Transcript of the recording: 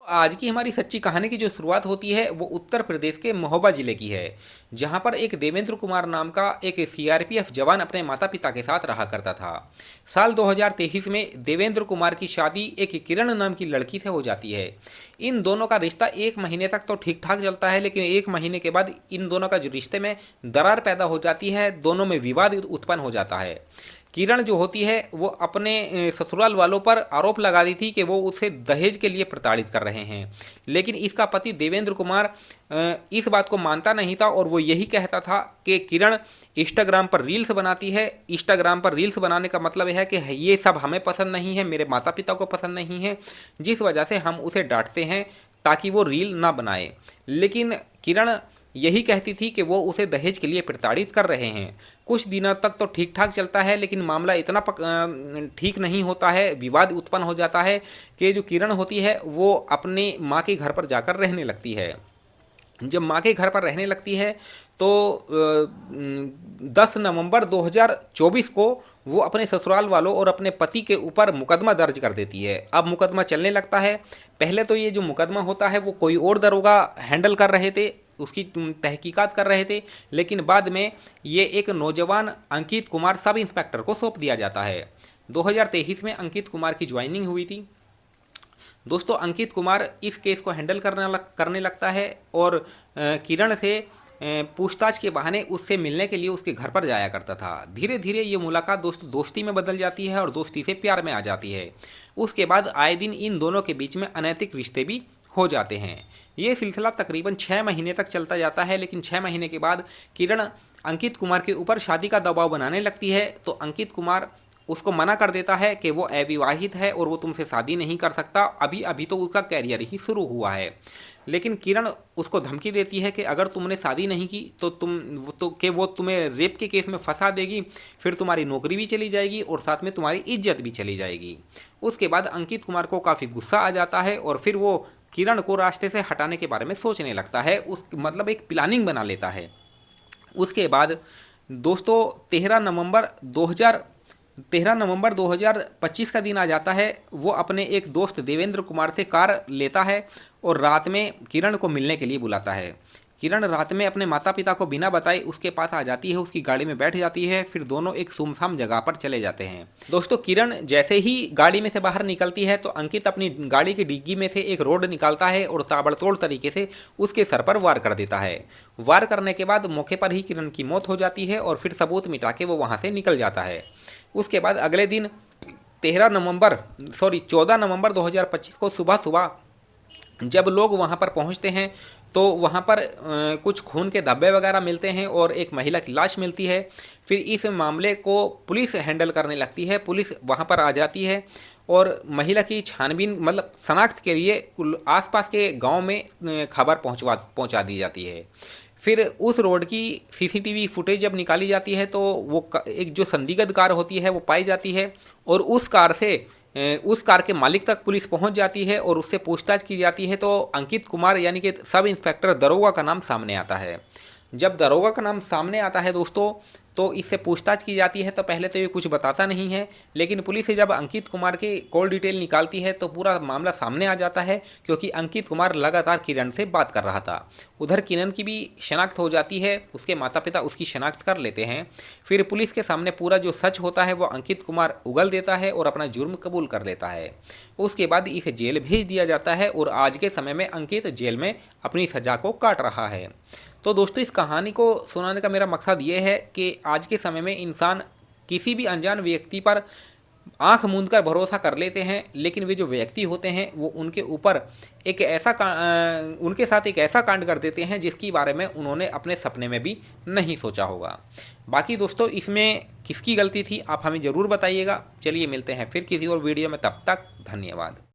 आज की हमारी सच्ची कहानी की जो शुरुआत होती है वो उत्तर प्रदेश के महोबा जिले की है, जहां पर एक देवेंद्र कुमार नाम का एक सीआरपीएफ जवान अपने माता पिता के साथ रहा करता था। साल 2023 में देवेंद्र कुमार की शादी एक किरण नाम की लड़की से हो जाती है। इन दोनों का रिश्ता एक महीने तक तो ठीक ठाक चलता है, लेकिन एक महीने के बाद इन दोनों का जो रिश्ते में दरार पैदा हो जाती है, दोनों में विवाद उत्पन्न हो जाता है। किरण जो होती है वो अपने ससुराल वालों पर आरोप लगा दी थी कि वो उसे दहेज के लिए प्रताड़ित कर रहे हैं, लेकिन इसका पति देवेंद्र कुमार इस बात को मानता नहीं था और वो यही कहता था कि किरण इंस्टाग्राम पर रील्स बनाती है। इंस्टाग्राम पर रील्स बनाने का मतलब है कि ये सब हमें पसंद नहीं है, मेरे माता पिता को पसंद नहीं है, जिस वजह से हम उसे डांटते हैं ताकि वो रील ना बनाए। लेकिन किरण यही कहती थी कि वो उसे दहेज के लिए प्रताड़ित कर रहे हैं। कुछ दिनों तक तो ठीक ठाक चलता है, लेकिन मामला इतना ठीक नहीं होता है, विवाद उत्पन्न हो जाता है कि जो किरण होती है वो अपने माँ के घर पर जाकर रहने लगती है। जब माँ के घर पर रहने लगती है तो 10 नवंबर 2024 को वो अपने ससुराल वालों और अपने पति के ऊपर मुकदमा दर्ज कर देती है। अब मुकदमा चलने लगता है। पहले तो ये जो मुकदमा होता है वो कोई और दरोगा हैंडल कर रहे थे, उसकी तहकीकात कर रहे थे, लेकिन बाद में ये एक नौजवान अंकित कुमार सब इंस्पेक्टर को सौंप दिया जाता है। 2023 में अंकित कुमार की ज्वाइनिंग हुई थी। दोस्तों, अंकित कुमार इस केस को हैंडल करने लगता है और किरण से पूछताछ के बहाने उससे मिलने के लिए उसके घर पर जाया करता था। धीरे धीरे ये मुलाकात दोस्ती में बदल जाती है और दोस्ती से प्यार में आ जाती है। उसके बाद आए दिन इन दोनों के बीच में अनैतिक रिश्ते भी हो जाते हैं। ये सिलसिला तकरीबन 6 महीने तक चलता जाता है, लेकिन 6 महीने के बाद किरण अंकित कुमार के ऊपर शादी का दबाव बनाने लगती है, तो अंकित कुमार उसको मना कर देता है कि वो अविवाहित है और वो तुमसे शादी नहीं कर सकता, अभी अभी तो उसका कैरियर ही शुरू हुआ है। लेकिन किरण उसको धमकी देती है कि अगर तुमने शादी नहीं की तो वो तुम्हें रेप के केस में फंसा देगी, फिर तुम्हारी नौकरी भी चली जाएगी और साथ में तुम्हारी इज्जत भी चली जाएगी। उसके बाद अंकित कुमार को काफ़ी गुस्सा आ जाता है और फिर वो किरण को रास्ते से हटाने के बारे में सोचने लगता है, मतलब एक प्लानिंग बना लेता है। उसके बाद दोस्तों 13 नवंबर 2025 का दिन आ जाता है। वो अपने एक दोस्त देवेंद्र कुमार से कार लेता है और रात में किरण को मिलने के लिए बुलाता है। किरण रात में अपने माता पिता को बिना बताए उसके पास आ जाती है, उसकी गाड़ी में बैठ जाती है, फिर दोनों एक सुमसाम जगह पर चले जाते हैं। दोस्तों, किरण जैसे ही गाड़ी में से बाहर निकलती है तो अंकित अपनी गाड़ी की डिग्गी में से एक रोड निकालता है और ताबड़तोड़ तरीके से उसके सर पर वार कर देता है। वार करने के बाद मौके पर ही किरण की मौत हो जाती है और फिर सबूत मिटा के वो वहाँ से निकल जाता है। उसके बाद अगले दिन 14 नवंबर 2025 को सुबह सुबह जब लोग वहाँ पर पहुँचते हैं तो वहाँ पर कुछ खून के धब्बे वगैरह मिलते हैं और एक महिला की लाश मिलती है। फिर इस मामले को पुलिस हैंडल करने लगती है। पुलिस वहाँ पर आ जाती है और महिला की छानबीन मतलब शनाख्त के लिए आसपास के गांव में खबर पहुँचा दी जाती है। फिर उस रोड की सीसीटीवी फुटेज जब निकाली जाती है तो वो एक जो संदिग्ध कार होती है वो पाई जाती है और उस कार के मालिक तक पुलिस पहुंच जाती है और उससे पूछताछ की जाती है। तो अंकित कुमार यानी कि सब इंस्पेक्टर दरोगा का नाम सामने आता है। जब दरोगा का नाम सामने आता है दोस्तों तो इससे पूछताछ की जाती है तो पहले तो ये कुछ बताता नहीं है, लेकिन पुलिस से जब अंकित कुमार की कॉल डिटेल निकालती है तो पूरा मामला सामने आ जाता है, क्योंकि अंकित कुमार लगातार किरण से बात कर रहा था। उधर किरण की भी शनाख्त हो जाती है, उसके माता पिता उसकी शनाख्त कर लेते हैं। फिर पुलिस के सामने पूरा जो सच होता है वो अंकित कुमार उगल देता है और अपना जुर्म कबूल कर लेता है। उसके बाद इसे जेल भेज दिया जाता है और आज के समय में अंकित जेल में अपनी सजा को काट रहा है। तो दोस्तों, इस कहानी को सुनाने का मेरा मकसद ये है कि आज के समय में इंसान किसी भी अनजान व्यक्ति पर आंख मूंद कर भरोसा कर लेते हैं, लेकिन वे जो व्यक्ति होते हैं वो उनके साथ एक ऐसा कांड कर देते हैं जिसके बारे में उन्होंने अपने सपने में भी नहीं सोचा होगा। बाकी दोस्तों, इसमें किसकी गलती थी आप हमें ज़रूर बताइएगा। चलिए मिलते हैं फिर किसी और वीडियो में, तब तक धन्यवाद।